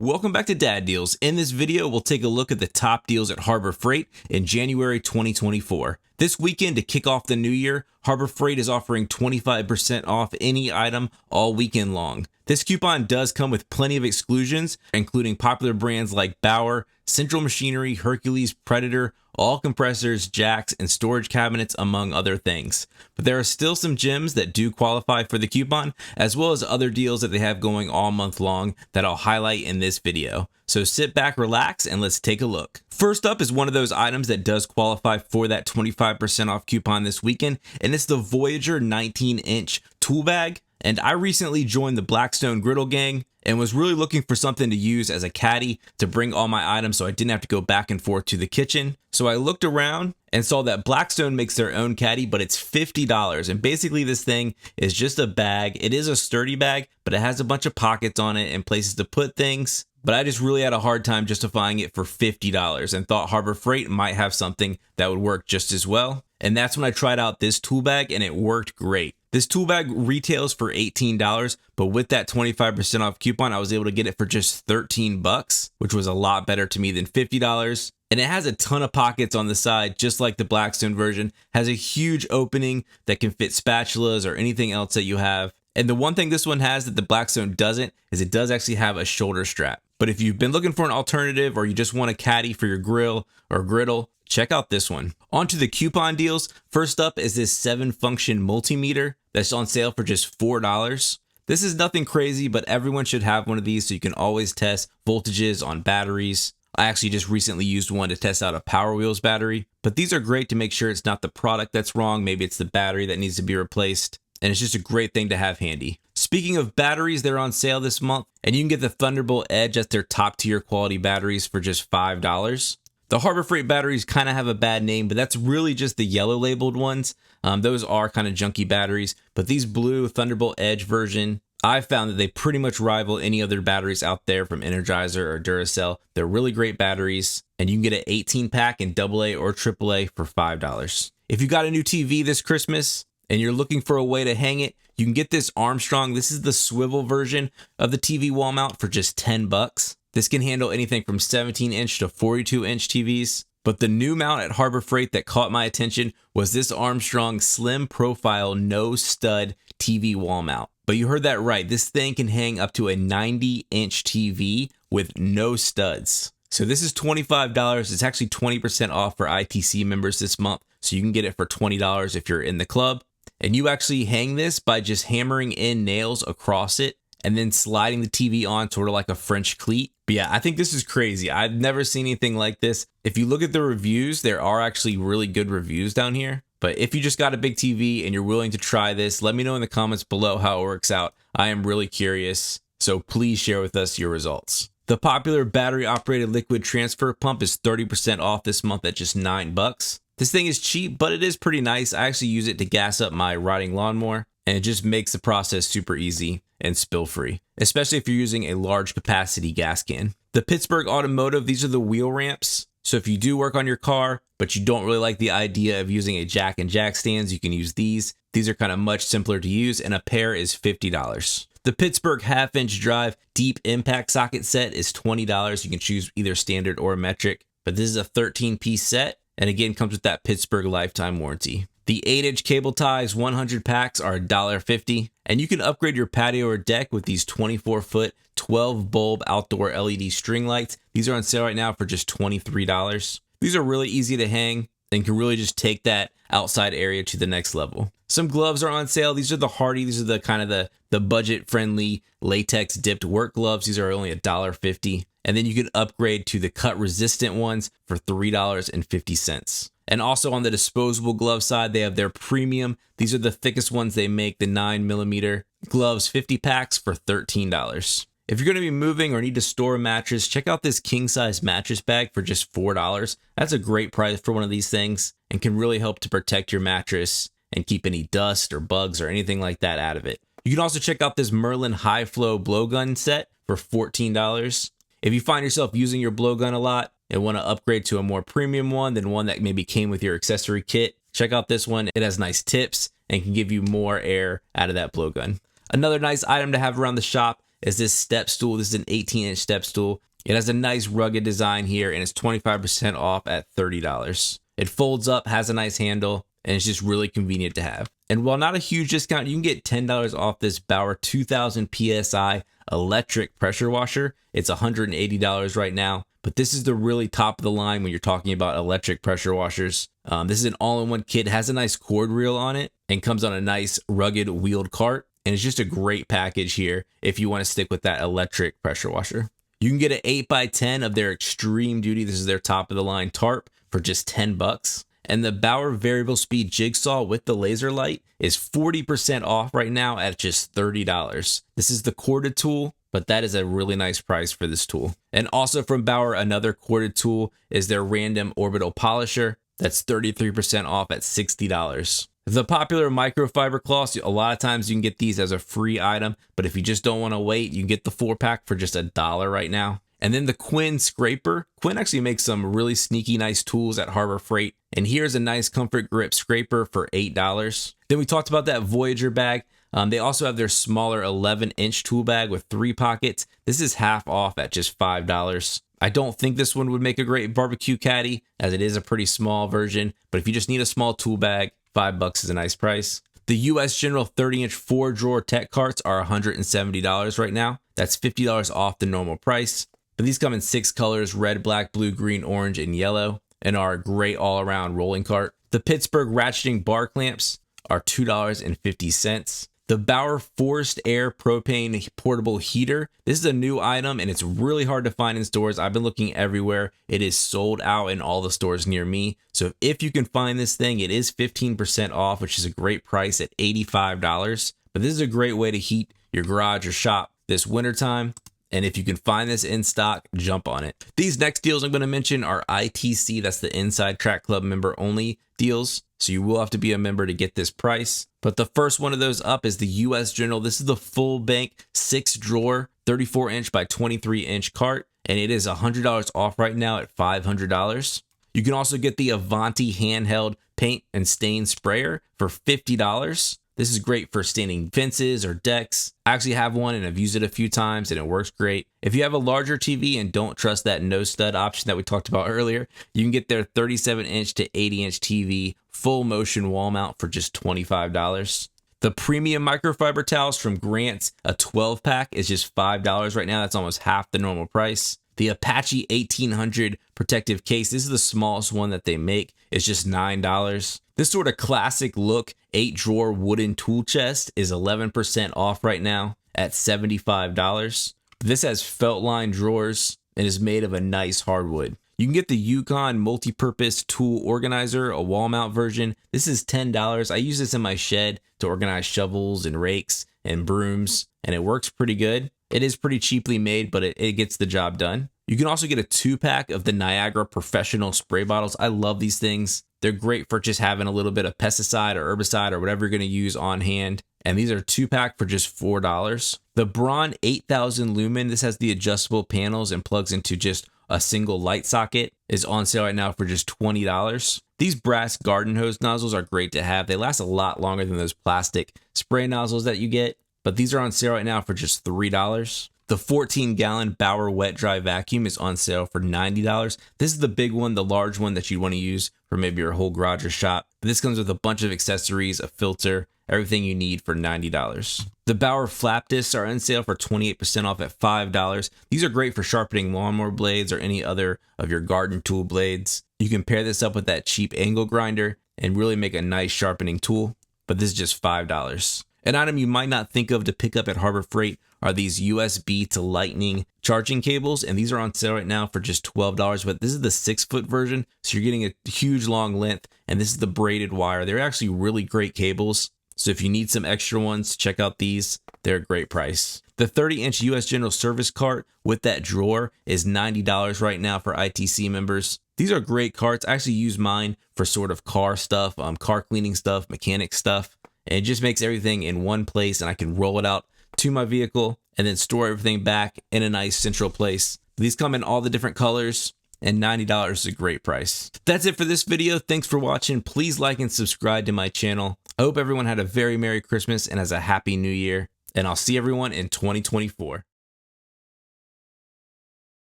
Welcome back to Dad Deals. In this video, we'll take a look at the top deals at Harbor Freight in January 2024. This weekend, to kick off the new year, Harbor Freight is offering 25% off any item all weekend long. This coupon does come with plenty of exclusions, including popular brands like Bauer, Central Machinery, Hercules, Predator, all compressors, jacks, and storage cabinets, among other things. But there are still some gems that do qualify for the coupon, as well as other deals that they have going all month long that I'll highlight in this video. So sit back, relax, and let's take a look. First up is one of those items that does qualify for that 25% off coupon this weekend, and it's the Voyager 19-inch tool bag. And I recently joined the Blackstone Griddle gang and was really looking for something to use as a caddy to bring all my items so I didn't have to go back and forth to the kitchen. So I looked around and saw that Blackstone makes their own caddy, but it's $50. And basically this thing is just a bag. It is a sturdy bag, but it has a bunch of pockets on it and places to put things. But I just really had a hard time justifying it for $50 and thought Harbor Freight might have something that would work just as well. And that's when I tried out this tool bag and it worked great. This tool bag retails for $18, but with that 25% off coupon, I was able to get it for just $13, which was a lot better to me than $50. And it has a ton of pockets on the side, just like the Blackstone version. Has a huge opening that can fit spatulas or anything else that you have. And the one thing this one has that the Blackstone doesn't is it does actually have a shoulder strap. But if you've been looking for an alternative or you just want a caddy for your grill or griddle, check out this one. On to the coupon deals. First up is this 7-function multimeter that's on sale for just $4. This is nothing crazy, but everyone should have one of these so you can always test voltages on batteries. I actually just recently used one to test out a Power Wheels battery, but these are great to make sure it's not the product that's wrong. Maybe it's the battery that needs to be replaced, and it's just a great thing to have handy. Speaking of batteries, they're on sale this month, and you can get the Thunderbolt Edge. That's their top tier quality batteries for just $5. The Harbor Freight batteries kind of have a bad name, but that's really just the yellow labeled ones. Those are kind of junky batteries, but these blue Thunderbolt Edge version, I found that they pretty much rival any other batteries out there from Energizer or Duracell. They're really great batteries, and you can get an 18-pack in AA or AAA for $5. If you got a new TV this Christmas and you're looking for a way to hang it, you can get this Armstrong. This is the swivel version of the TV wall mount for just $10. This can handle anything from 17-inch to 42-inch TVs. But the new mount at Harbor Freight that caught my attention was this Armstrong slim profile no stud TV wall mount. But you heard that right. This thing can hang up to a 90-inch TV with no studs. So this is $25. It's actually 20% off for ITC members this month. So you can get it for $20 if you're in the club. And you actually hang this by just hammering in nails across it and then sliding the TV on sort of like a French cleat. But yeah, I think this is crazy. I've never seen anything like this. If you look at the reviews, there are actually really good reviews down here. But if you just got a big TV and you're willing to try this, let me know in the comments below how it works out. I am really curious, so please share with us your results. The popular battery-operated liquid transfer pump is 30% off this month at just $9. This thing is cheap, but it is pretty nice. I actually use it to gas up my riding lawnmower, and it just makes the process super easy and spill-free, especially if you're using a large capacity gas can. The Pittsburgh Automotive, these are the wheel ramps. So if you do work on your car, but you don't really like the idea of using a jack and jack stands, you can use these. These are kind of much simpler to use, and a pair is $50. The Pittsburgh half-inch drive deep impact socket set is $20. You can choose either standard or metric, but this is a 13-piece set, and again comes with that Pittsburgh lifetime warranty. The 8-inch cable ties 100 packs are $1.50, and you can upgrade your patio or deck with these 24-foot 12-bulb outdoor LED string lights. These are on sale right now for just $23. These are really easy to hang and can really just take that outside area to the next level. Some gloves are on sale. These are the Hardy. These are the kind of the budget-friendly latex dipped work gloves. These are only $1.50. And then you can upgrade to the cut-resistant ones for $3.50. And also on the disposable glove side, they have their premium. These are the thickest ones they make, the 9mm gloves, 50 packs for $13. If you're going to be moving or need to store a mattress, check out this king-size mattress bag for just $4. That's a great price for one of these things and can really help to protect your mattress and keep any dust or bugs or anything like that out of it. You can also check out this Merlin High Flow blowgun set for $14. If you find yourself using your blowgun a lot and want to upgrade to a more premium one than one that maybe came with your accessory kit, check out this one. It has nice tips and can give you more air out of that blowgun. Another nice item to have around the shop is this step stool. This is an 18-inch step stool. It has a nice rugged design here, and it's 25% off at $30. It folds up, has a nice handle, and it's just really convenient to have. And while not a huge discount, you can get $10 off this Bauer 2000 PSI electric pressure washer. It's $180 right now, but this is the really top of the line when you're talking about electric pressure washers. This is an all-in-one kit. It has a nice cord reel on it and comes on a nice rugged wheeled cart. And it's just a great package here if you want to stick with that electric pressure washer. You can get an 8x10 of their extreme duty. This is their top of the line Tarp for just $10. And the Bauer variable speed jigsaw with the laser light is 40% off right now at just $30. This is the corded tool, but that is a really nice price for this tool. And also from Bauer, another corded tool is their random orbital polisher. That's 33% off at $60. The popular microfiber cloths, a lot of times you can get these as a free item, but if you just don't want to wait, you can get the 4-pack for just $1 right now. And then the Quinn Scraper. Quinn actually makes some really sneaky nice tools at Harbor Freight. And here's a nice comfort grip scraper for $8. Then we talked about that Voyager bag. They also have their smaller 11-inch tool bag with 3 pockets. This is half off at just $5. I don't think this one would make a great barbecue caddy, as it is a pretty small version. But if you just need a small tool bag, $5 is a nice price. The US General 30-inch 4-drawer tech carts are $170 right now. That's $50 off the normal price. But these come in 6 colors: red, black, blue, green, orange, and yellow, and are a great all-around rolling cart. The Pittsburgh ratcheting bar clamps are $2.50. The Bauer Forced Air Propane Portable Heater. This is a new item, and it's really hard to find in stores. I've been looking everywhere. It is sold out in all the stores near me. So if you can find this thing, it is 15% off, which is a great price at $85. But this is a great way to heat your garage or shop this wintertime. And if you can find this in stock, jump on it. These next deals I'm going to mention are ITC. That's the Inside Track Club member only deals. So you will have to be a member to get this price. But the first one of those up is the US General. This is the full bank 6-drawer 34-inch by 23-inch cart. And it is $100 off right now at $500. You can also get the Avante handheld paint and stain sprayer for $50. This is great for staining fences or decks. I actually have one and I've used it a few times and it works great. If you have a larger TV and don't trust that no stud option that we talked about earlier, you can get their 37-inch to 80-inch TV full motion wall mount for just $25. The premium microfiber towels from Grant's, a 12-pack, is just $5 right now. That's almost half the normal price. The Apache 1800 protective case, this is the smallest one that they make. It's just $9. This sort of classic look 8-drawer wooden tool chest is 11% off right now at $75. This has felt lined drawers and is made of a nice hardwood. You can get the Yukon Multipurpose Tool Organizer, a wall mount version. This is $10. I use this in my shed to organize shovels and rakes and brooms, and it works pretty good. It is pretty cheaply made, but it gets the job done. You can also get a 2-pack of the Niagara Professional Spray Bottles. I love these things. They're great for just having a little bit of pesticide or herbicide or whatever you're going to use on hand. And these are 2-pack for just $4. The Brun 8000 Lumen, this has the adjustable panels and plugs into just a single light socket, is on sale right now for just $20. These brass garden hose nozzles are great to have. They last a lot longer than those plastic spray nozzles that you get, but these are on sale right now for just $3. The 14-gallon Bauer wet dry vacuum is on sale for $90. This is the big one, the large one that you'd want to use for maybe your whole garage or shop. But this comes with a bunch of accessories, a filter, everything you need for $90. The Bauer flap discs are on sale for 28% off at $5. These are great for sharpening lawnmower blades or any other of your garden tool blades. You can pair this up with that cheap angle grinder and really make a nice sharpening tool, but this is just $5. An item you might not think of to pick up at Harbor Freight are these USB to lightning charging cables, and these are on sale right now for just $12, but this is the 6-foot version, so you're getting a huge long length, and this is the braided wire. They're actually really great cables, so if you need some extra ones, check out these. They're a great price. The 30-inch US General Service cart with that drawer is $90 right now for ITC members. These are great carts. I actually use mine for sort of car stuff, car cleaning stuff, mechanic stuff. And it just makes everything in one place, and I can roll it out to my vehicle and then store everything back in a nice central place. These come in all the different colors, and $90 is a great price. That's it for this video. Thanks for watching. Please like and subscribe to my channel. I hope everyone had a very Merry Christmas and has a Happy New Year, and I'll see everyone in 2024.